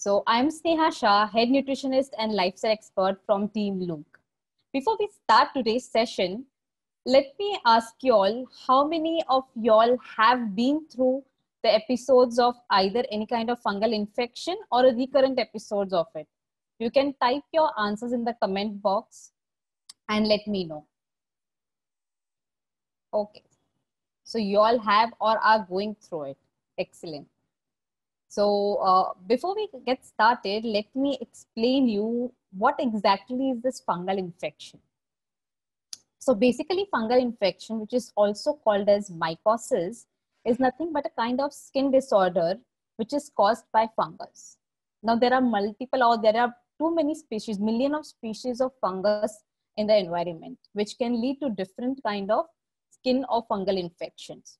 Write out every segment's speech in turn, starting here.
So I'm Sneha Shah, head nutritionist and lifestyle expert from Team Luke. Before we start today's session, let me ask you all how many of y'all have been through the episodes of either any kind of fungal infection or a recurrent episodes of it. You can type your answers in the comment box and let me know. Okay, so you all have or are going through it. Excellent. So before we get started, let me explain you what exactly is this fungal infection. So basically fungal infection, which is also called as mycosis, is nothing but a kind of skin disorder which is caused by fungus. Now there are multiple or there are too many species, million of species of fungus in the environment, which can lead to different kind of skin or fungal infections.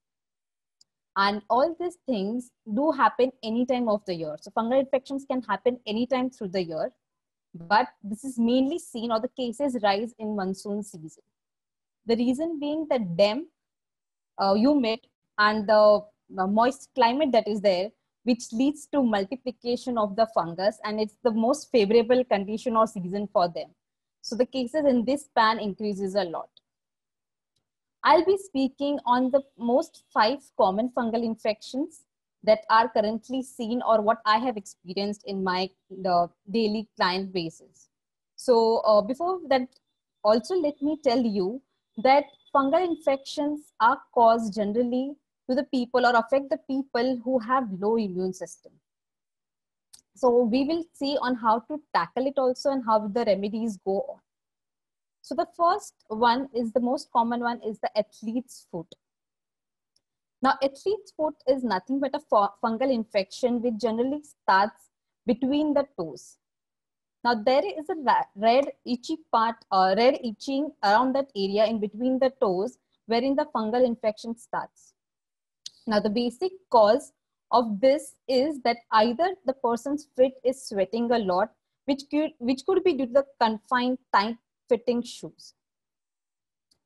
And all these things do happen any time of the year. So fungal infections can happen anytime through the year, but this is mainly seen or the cases rise in monsoon season. The reason being that damp, humid and the moist climate that is there, which leads to multiplication of the fungus, and it's the most favorable condition or season for them. So the cases in this span increases a lot. I'll be speaking on the most 5 common fungal infections that are currently seen or what I have experienced in my daily client basis. So before that, also let me tell you that fungal infections are caused generally to the people or affect the people who have low immune system. So we will see on how to tackle it also and how the remedies go on. So the first one is the most common one is the athlete's foot. Now athlete's foot is nothing but a fungal infection which generally starts between the toes. Now there is a red itchy part or red itching around that area in between the toes wherein the fungal infection starts. Now the basic cause of this is that either the person's foot is sweating a lot, which could be due to the confined tight fitting shoes.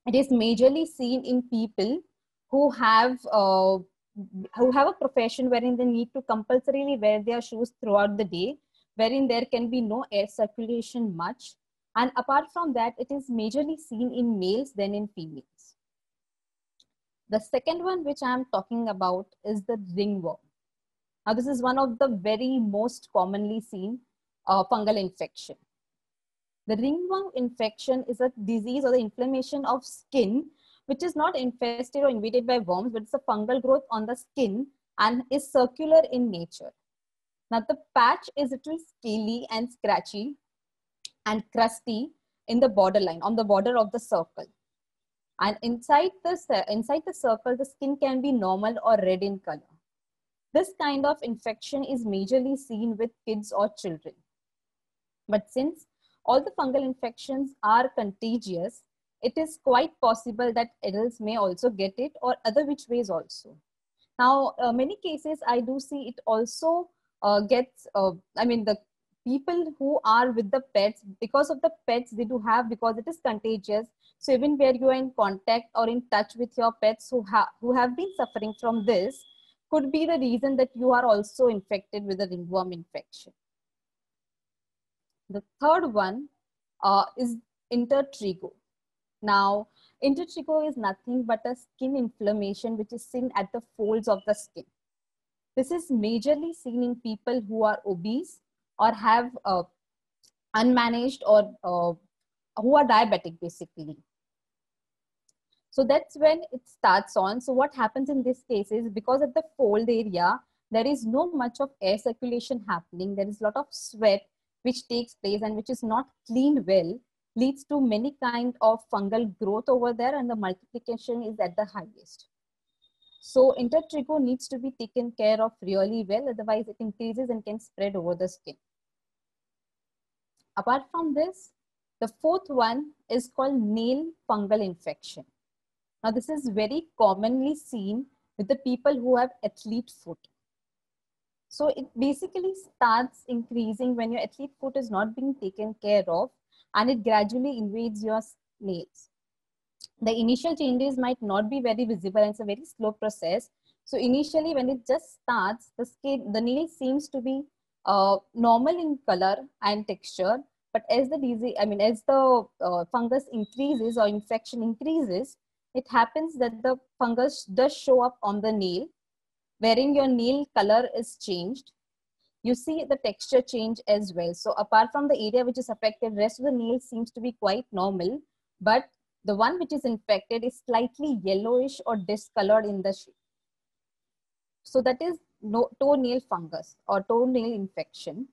It is majorly seen in people who have a profession wherein they need to compulsorily wear their shoes throughout the day, wherein there can be no air circulation much. And apart from that, it is majorly seen in males than in females. The second one which I am talking about is the ringworm. Now this is one of the very most commonly seen fungal infection. The ringworm infection is a disease or the inflammation of skin, which is not infested or invaded by worms, but it's a fungal growth on the skin and is circular in nature. Now the patch is a little scaly and scratchy and crusty in the borderline, on the border of the circle. And inside the circle, the skin can be normal or red in color. This kind of infection is majorly seen with kids or children. But since all the fungal infections are contagious, it is quite possible that adults may also get it or other which ways also. Now, many cases I do see it also gets, the people who are with the pets, because of the pets they do have, because it is contagious. So even where you are in contact or in touch with your pets who have been suffering from this, could be the reason that you are also infected with a ringworm infection. The third one is intertrigo. Now, intertrigo is nothing but a skin inflammation which is seen at the folds of the skin. This is majorly seen in people who are obese or have unmanaged or who are diabetic basically. So that's when it starts on. So what happens in this case is because at the fold area, there is no much of air circulation happening. There is a lot of sweat which takes place and which is not cleaned well, leads to many kind of fungal growth over there, and the multiplication is at the highest. So intertrigo needs to be taken care of really well, otherwise it increases and can spread over the skin. Apart from this, the fourth one is called nail fungal infection. Now this is very commonly seen with the people who have athlete foot. So it basically starts increasing when your athlete foot is not being taken care of, and it gradually invades your nails. The initial changes might not be very visible and it's a very slow process. So initially when it just starts, the nail seems to be normal in color and texture, but as the disease, as the fungus increases or infection increases, it happens that the fungus does show up on the nail, wherein your nail color is changed. You see the texture change as well. So apart from the area which is affected, rest of the nail seems to be quite normal, but the one which is infected is slightly yellowish or discolored in the shape. So that is toenail fungus or toenail infection.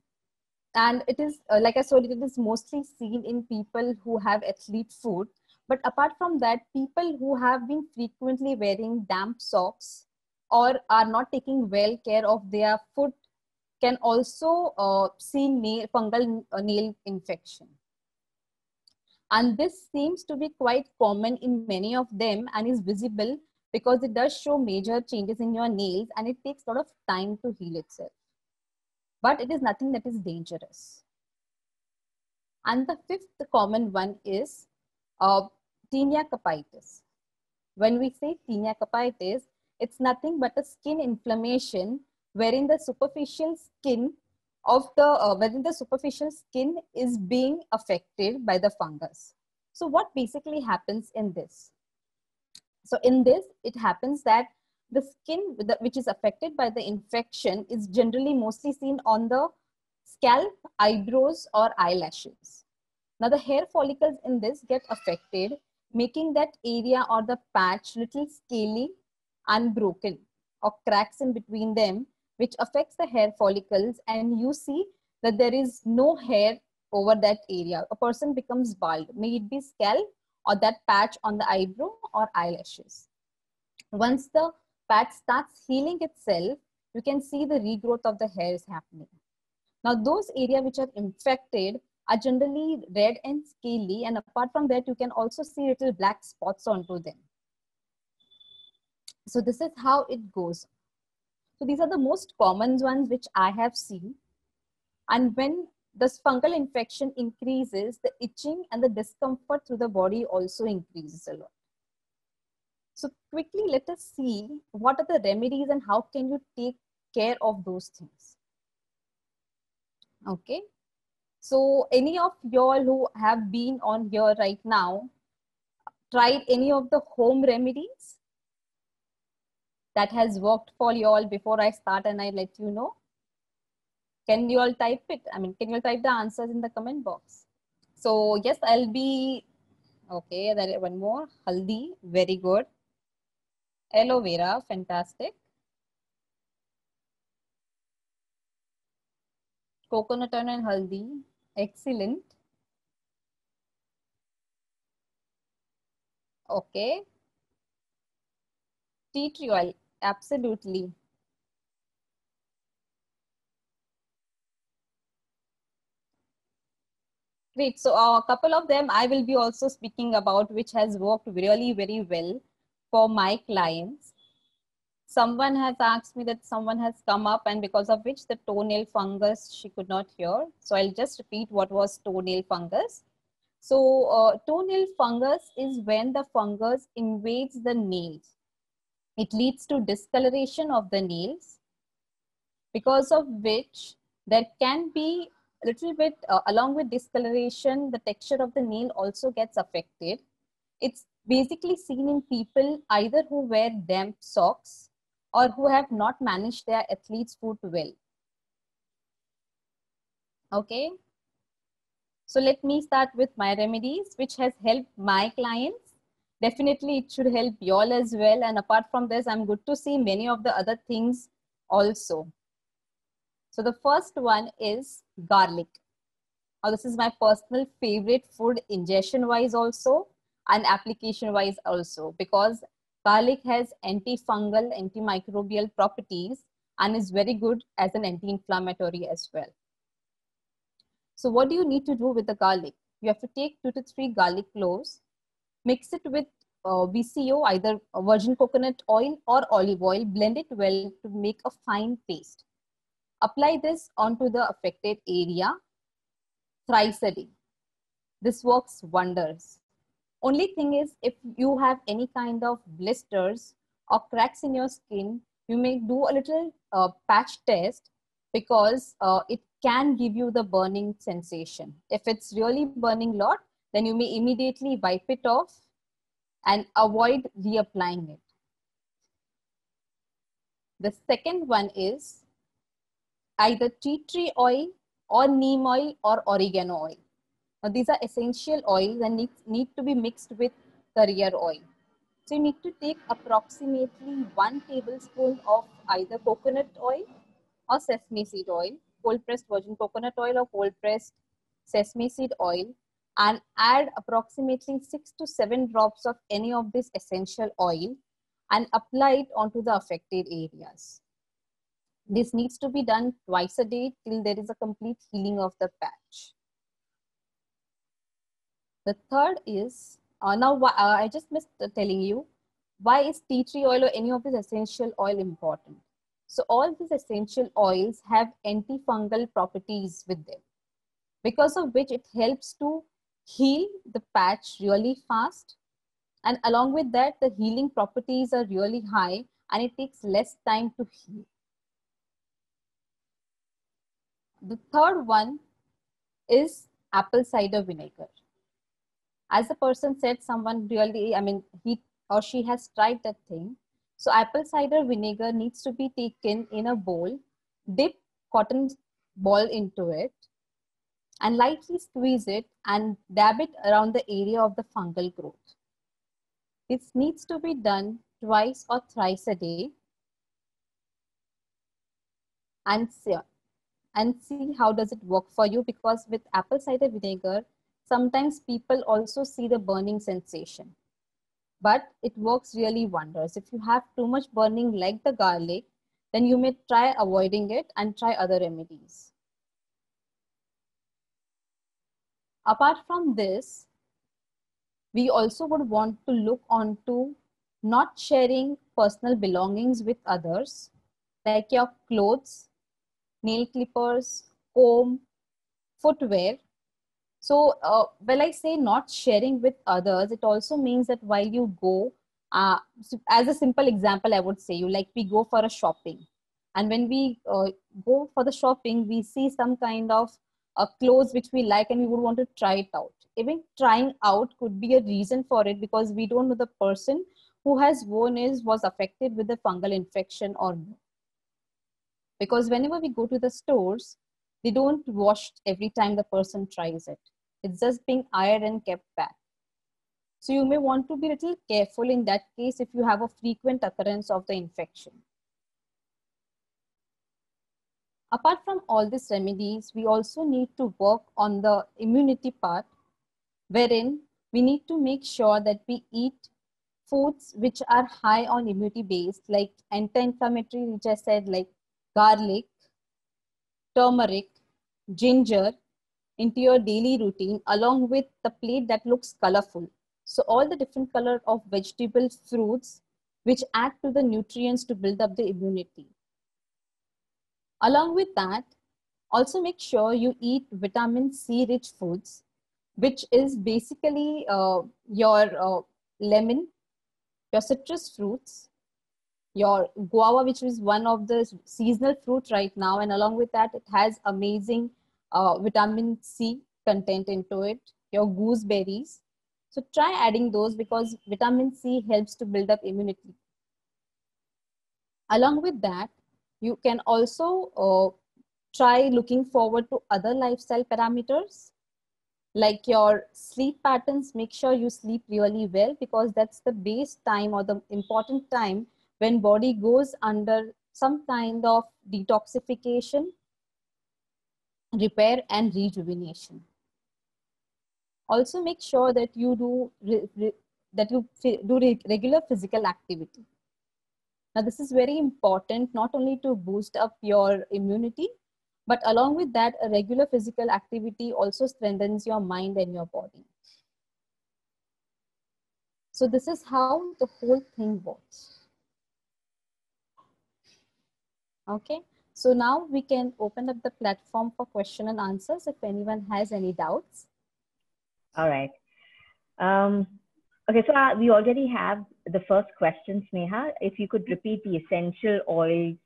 And it is, like I said, it is mostly seen in people who have athlete foot. But apart from that, people who have been frequently wearing damp socks or are not taking well care of their foot can also see fungal nail infection. And this seems to be quite common in many of them and is visible because it does show major changes in your nails and it takes a lot of time to heal itself. But it is nothing that is dangerous. And the fifth common one is tinea capitis. When we say tinea capitis, it's nothing but a skin inflammation wherein the superficial skin of the superficial skin is being affected by the fungus. So what basically happens in this? So in this, it happens that the skin which is affected by the infection is generally mostly seen on the scalp, eyebrows, or eyelashes. Now the hair follicles in this get affected, making that area or the patch little scaly and broken or cracks in between them, which affects the hair follicles, and you see that there is no hair over that area. A person becomes bald, may it be scalp or that patch on the eyebrow or eyelashes. Once the patch starts healing itself, you can see the regrowth of the hairs happening. Now those areas which are infected are generally red and scaly, and apart from that, you can also see little black spots onto them. So this is how it goes. So these are the most common ones which I have seen. And when this fungal infection increases, the itching and the discomfort through the body also increases a lot. So quickly, let us see what are the remedies and how can you take care of those things. Okay. So any of y'all who have been on here right now, tried any of the home remedies that has worked for y'all before I start and I let you know? Can you all type it? Can you all type the answers in the comment box? So yes, I'll be, okay, there is one more. Haldi, very good. Aloe vera, fantastic. Coconut oil and haldi, excellent. Okay. Tea tree oil, absolutely. Great. So a couple of them I will be also speaking about, which has worked really very well for my clients. Someone has asked me that someone has come up and because of which the toenail fungus she could not hear. So I'll just repeat what was toenail fungus. So toenail fungus is when the fungus invades the nails. It leads to discoloration of the nails, because of which there can be a little bit, along with discoloration, the texture of the nail also gets affected. It's basically seen in people either who wear damp socks or who have not managed their athlete's foot well. Okay. So let me start with my remedies, which has helped my clients. Definitely it should help y'all as well. And apart from this, I'm good to see many of the other things also. So the first one is garlic. Now this is my personal favorite food, ingestion wise also and application wise also, because garlic has antifungal, antimicrobial properties and is very good as an anti-inflammatory as well. So what do you need to do with the garlic? You have to take 2 to 3 garlic cloves, mix it with VCO, either virgin coconut oil or olive oil, blend it well to make a fine paste. Apply this onto the affected area thrice a day. This works wonders. Only thing is, if you have any kind of blisters or cracks in your skin, you may do a little patch test because it can give you the burning sensation. If it's really burning a lot, then you may immediately wipe it off and avoid reapplying it. The second one is either tea tree oil or neem oil or oregano oil. Now, these are essential oils and need to be mixed with carrier oil. So you need to take approximately 1 tablespoon of either coconut oil or sesame seed oil, cold pressed virgin coconut oil or cold pressed sesame seed oil, and add approximately 6 to 7 drops of any of this essential oil and apply it onto the affected areas. This needs to be done twice a day till there is a complete healing of the patch. The third is, I just missed telling you, why is tea tree oil or any of this essential oil important? So all these essential oils have antifungal properties with them, because of which it helps to heal the patch really fast. And along with that, the healing properties are really high and it takes less time to heal. The third one is apple cider vinegar. As the person said, someone really, he or she has tried that thing. So apple cider vinegar needs to be taken in a bowl, dip cotton ball into it, and lightly squeeze it and dab it around the area of the fungal growth. This needs to be done twice or thrice a day, and see how does it work for you, because with apple cider vinegar, sometimes people also see the burning sensation. But it works really wonders. If you have too much burning like the garlic, then you may try avoiding it and try other remedies. Apart from this, we also would want to look onto not sharing personal belongings with others, like your clothes, nail clippers, comb, footwear. So when I say not sharing with others, it also means that while you go, so as a simple example, I would say like we go for a shopping. And when we go for the shopping, we see some kind of clothes which we like and we would want to try it out. Even trying out could be a reason for it, because we don't know the person who has worn was affected with the fungal infection or no. Because whenever we go to the stores, they don't wash every time the person tries it. It's just being aired and kept back. So you may want to be a little careful in that case if you have a frequent occurrence of the infection. Apart from all these remedies, we also need to work on the immunity part, wherein we need to make sure that we eat foods which are high on immunity base, like anti-inflammatory, which I said, like garlic, turmeric, ginger, into your daily routine, along with the plate that looks colorful. So all the different color of vegetable fruits which add to the nutrients to build up the immunity. Along with that, also make sure you eat vitamin C rich foods, which is basically your lemon, your citrus fruits, your guava, which is one of the seasonal fruit right now. And along with that, it has amazing vitamin C content into it, your gooseberries. So try adding those, because vitamin C helps to build up immunity. Along with that, you can also try looking forward to other lifestyle parameters, like your sleep patterns. Make sure you sleep really well, because that's the base time or the important time when body goes under some kind of detoxification, repair and rejuvenation. Also make sure that you do regular physical activity. Now this is very important, not only to boost up your immunity, but along with that, a regular physical activity also strengthens your mind and your body. So this is how the whole thing works. Okay, so now we can open up the platform for question and answers if anyone has any doubts. All right. Okay, so we already have the first question, Sneha. If you could repeat the essential oils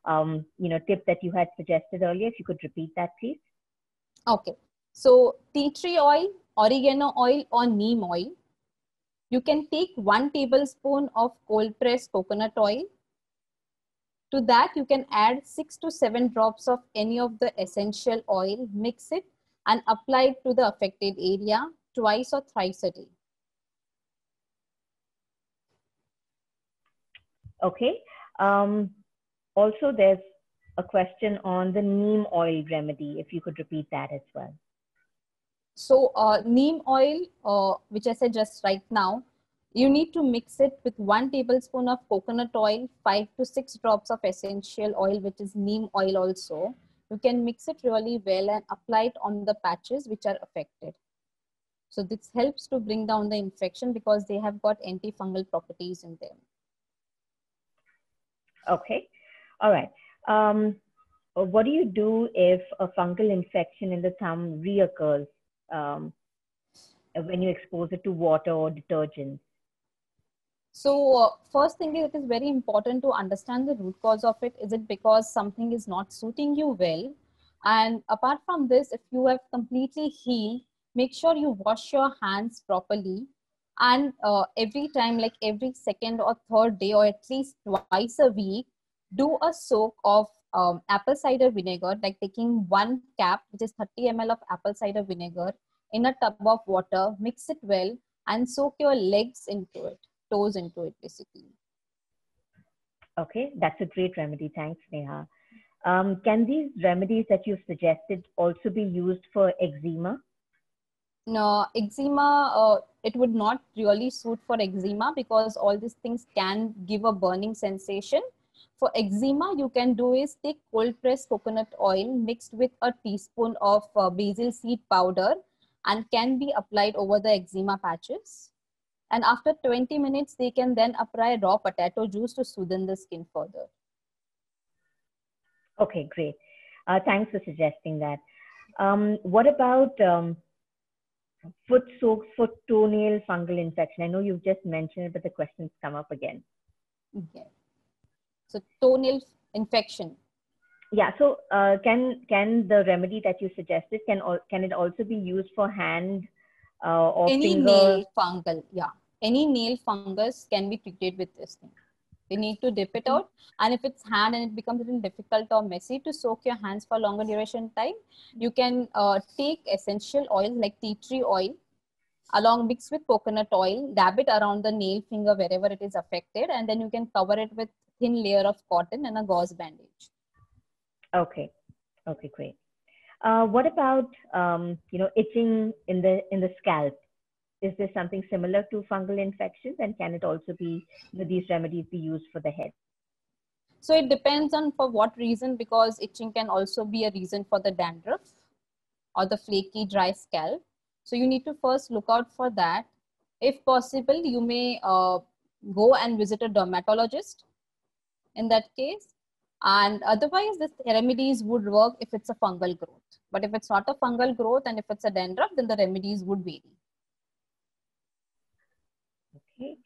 tip that you had suggested earlier. If you could repeat that, please. Okay. So tea tree oil, oregano oil, or neem oil. You can take 1 tablespoon of cold pressed coconut oil. To that, you can add 6 to 7 drops of any of the essential oil, mix it and apply it to the affected area twice or thrice a day. Okay. Also, there's a question on the neem oil remedy, if you could repeat that as well. So neem oil, which I said just right now, you need to mix it with 1 tablespoon of coconut oil, 5 to 6 drops of essential oil, which is neem oil also. You can mix it really well and apply it on the patches which are affected. So this helps to bring down the infection because they have got antifungal properties in them. Okay. All right. What do you do if a fungal infection in the thumb reoccurs when you expose it to water or detergent? So first thing is, it is very important to understand the root cause of it. Is it because something is not suiting you well? And apart from this, if you have completely healed, make sure you wash your hands properly. And every time, like every second or third day, or at least twice a week, do a soak of apple cider vinegar, like taking 1 cap, which is 30 ml of apple cider vinegar, in a tub of water, mix it well, and soak your legs into it, toes into it, basically. Okay, that's a great remedy. Thanks, Neha. Can these remedies that you've suggested also be used for eczema? No, eczema, it would not really suit for eczema because all these things can give a burning sensation. For eczema, you can do is take cold pressed coconut oil mixed with a teaspoon of basil seed powder and can be applied over the eczema patches. And after 20 minutes, they can then apply raw potato juice to soothe the skin further. Okay, great. Thanks for suggesting that. What about foot soaks for toenail fungal infection? I know you've just mentioned it, but the questions come up again. Okay. So toenail infection. Yeah. So can the remedy that you suggested can it also be used for hand or any finger? nail fungal? Yeah. Any nail fungus can be treated with this thing. You need to dip it out, and if it's hand and it becomes a little difficult or messy to soak your hands for longer duration time, you can take essential oil like tea tree oil along mixed with coconut oil, dab it around the nail finger wherever it is affected, and then you can cover it with thin layer of cotton and a gauze bandage. Okay. Okay, great. What about itching in the scalp? Is this something similar to fungal infections, and can it also be these remedies be used for the head? So it depends on for what reason, because itching can also be a reason for the dandruff or the flaky dry scalp. So you need to first look out for that. If possible, you may go and visit a dermatologist in that case. And otherwise, the remedies would work if it's a fungal growth. But if it's not a fungal growth and if it's a dandruff, then the remedies would vary. Okay.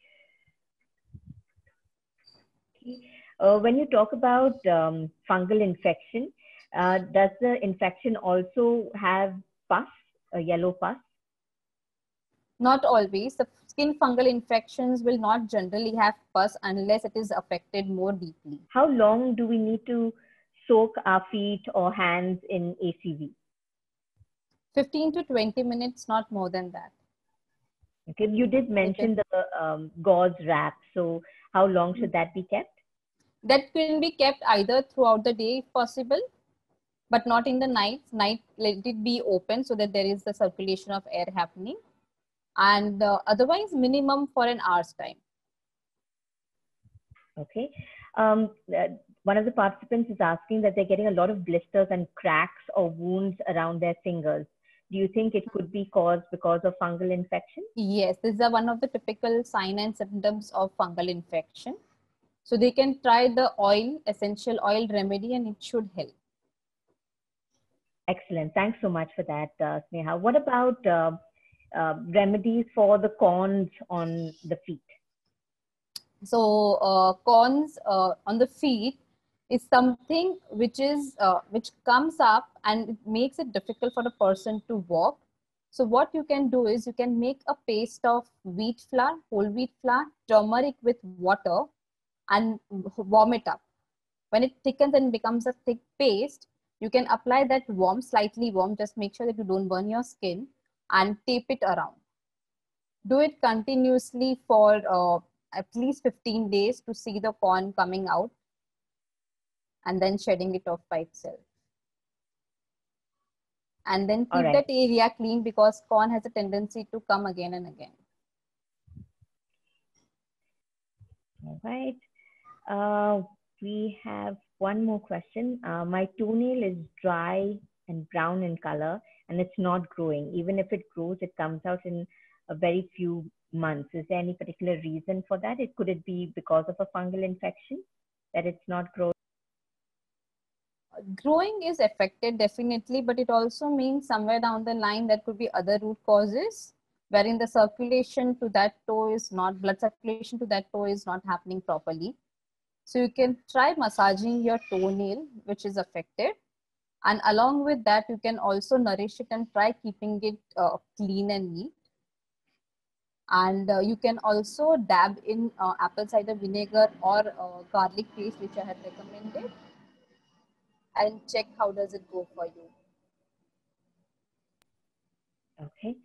When you talk about fungal infection, does the infection also have pus, a yellow pus? Not always. The skin fungal infections will not generally have pus unless it is affected more deeply. How long do we need to soak our feet or hands in ACV? 15 to 20 minutes, not more than that. Okay, you did mention the gauze wrap. So how long should that be kept? That can be kept either throughout the day if possible, but not in the night. Night, let it be open so that there is the circulation of air happening. And otherwise, minimum for an hour's time. Okay. One of the participants is asking that they're getting a lot of blisters and cracks or wounds around their fingers. Do you think it could be caused because of fungal infection? Yes, these are one of the typical signs and symptoms of fungal infection. So they can try the essential oil remedy, and it should help. Excellent. Thanks so much for that, Sneha. What about remedies for the corns on the feet? So corns on the feet, is something which comes up and it makes it difficult for the person to walk. So what you can do is you can make a paste of wheat flour, whole wheat flour, turmeric with water, and warm it up. When it thickens and becomes a thick paste, you can apply that warm, slightly warm, just make sure that you don't burn your skin, and tape it around. Do it continuously for at least 15 days to see the corn coming out and then shedding it off by itself. And then All keep right. that area clean because corn has a tendency to come again and again. All right. We have one more question. My toenail is dry and brown in color and it's not growing. Even if it grows, it comes out in a very few months. Is there any particular reason for that? Could it be because of a fungal infection that it's not growing? Growing is affected definitely, but it also means somewhere down the line there could be other root causes wherein the circulation to that toe is not, blood circulation to that toe is not happening properly. So you can try massaging your toenail which is affected, and along with that you can also nourish it and try keeping it clean and neat. And you can also dab in apple cider vinegar or garlic paste which I had recommended, and check how does it go for you. Okay.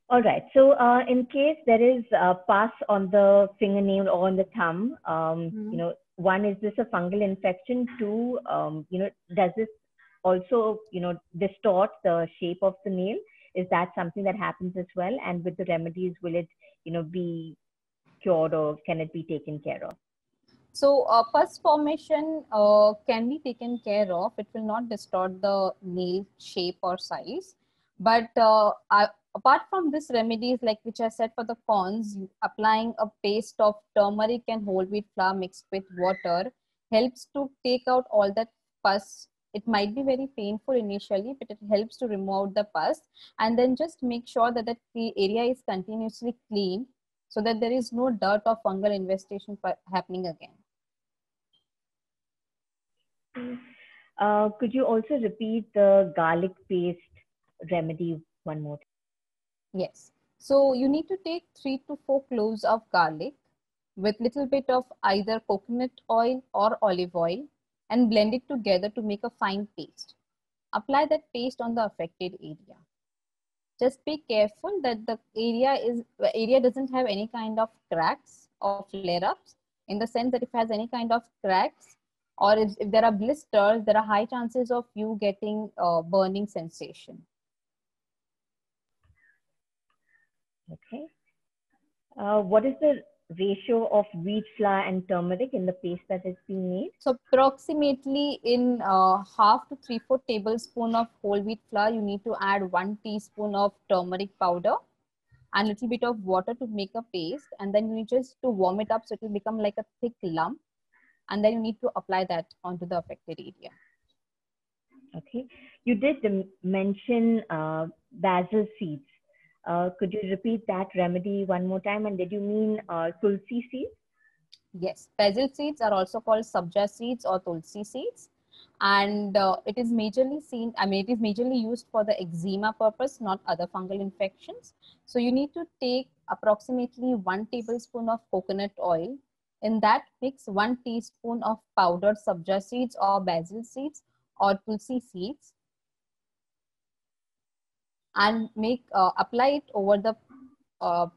All right. So in case there is pus on the fingernail or on the thumb, one, is this a fungal infection? Two, does this also, distort the shape of the nail? Is that something that happens as well? And with the remedies, will it, be cured or can it be taken care of? So pus formation can be taken care of. It will not distort the nail shape or size. But apart from this remedies, like which I said for the corns, applying a paste of turmeric and whole wheat flour mixed with water helps to take out all that pus. It might be very painful initially, but it helps to remove the pus. And then just make sure that the area is continuously clean so that there is no dirt or fungal infestation happening again. Could you also repeat the garlic paste remedy one more time? Yes. So you need to take 3 to 4 cloves of garlic with little bit of either coconut oil or olive oil and blend it together to make a fine paste. Apply that paste on the affected area. Just be careful that the area doesn't have any kind of cracks or flare-ups, in the sense that if it has any kind of cracks or if there are blisters, there are high chances of you getting burning sensation. Okay. What is the ratio of wheat flour and turmeric in the paste that is being made? So approximately in half to 3/4 tablespoon of whole wheat flour, you need to add 1 teaspoon of turmeric powder and a little bit of water to make a paste. And then you need just to warm it up so it will become like a thick lump. And then you need to apply that onto the affected area. Okay. You did mention basil seeds. Could you repeat that remedy one more time? And did you mean tulsi seeds? Yes, basil seeds are also called sabja seeds or tulsi seeds. And it is majorly used for the eczema purpose, not other fungal infections. So you need to take approximately 1 tablespoon of coconut oil. In that, mix 1 teaspoon of powdered sabja seeds or basil seeds or tulsi seeds, and apply it over the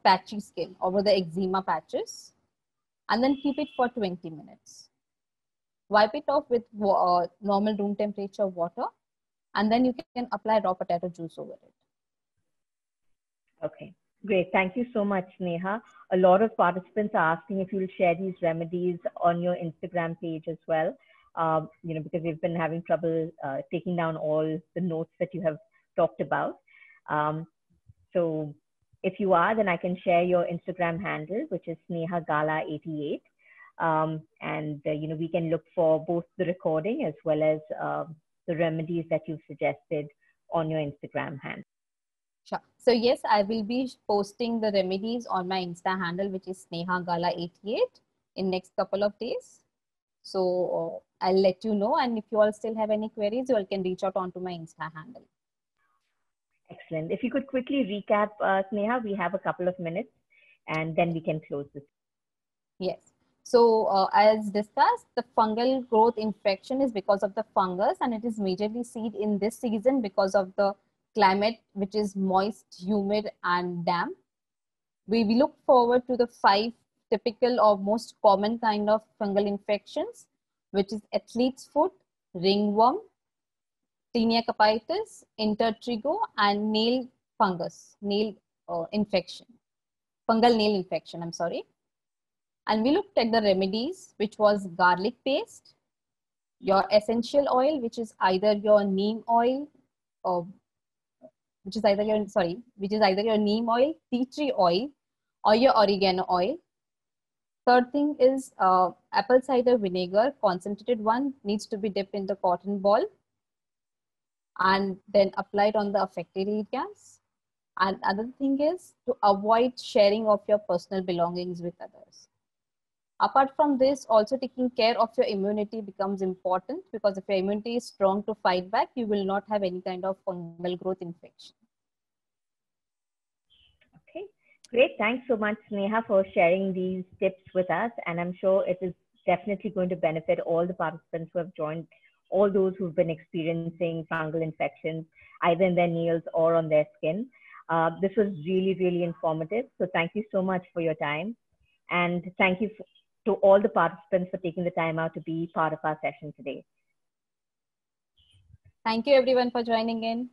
patchy skin, over the eczema patches, and then keep it for 20 minutes. Wipe it off with normal room temperature water, and then you can apply raw potato juice over it. Okay, great. Thank you so much, Neha. A lot of participants are asking if you'll share these remedies on your Instagram page as well, because we've been having trouble taking down all the notes that you have talked about. So if you are, then I can share your Instagram handle, which is snehagala88. And we can look for both the recording as well as the remedies that you've suggested on your Instagram handle. Sure. So yes, I will be posting the remedies on my Insta handle, which is snehagala88, in next couple of days. So I'll let you know. And if you all still have any queries, you all can reach out onto my Insta handle. Excellent. If you could quickly recap, Sneha, we have a couple of minutes and then we can close this. Yes. So as discussed, the fungal growth infection is because of the fungus, and it is majorly seen in this season because of the climate, which is moist, humid, and damp. We look forward to the 5 typical or most common kind of fungal infections, which is athlete's foot, ringworm, tinea capitis, intertrigo, and nail fungus, nail infection, fungal nail infection, I'm sorry. And we looked at the remedies, which was garlic paste, your essential oil, which is either your neem oil, or which is either your, sorry, which is either your neem oil, tea tree oil, or your oregano oil. Third thing is apple cider vinegar, concentrated one, needs to be dipped in the cotton ball and then applied on the affected areas. And other thing is to avoid sharing of your personal belongings with others. Apart from this, also taking care of your immunity becomes important, because if your immunity is strong to fight back, you will not have any kind of fungal growth infection. Okay, great. Thanks so much, Sneha, for sharing these tips with us. And I'm sure it is definitely going to benefit all the participants who have joined, all those who've been experiencing fungal infections, either in their nails or on their skin. This was really, really informative. So thank you so much for your time. And thank you to all the participants for taking the time out to be part of our session today. Thank you everyone for joining in.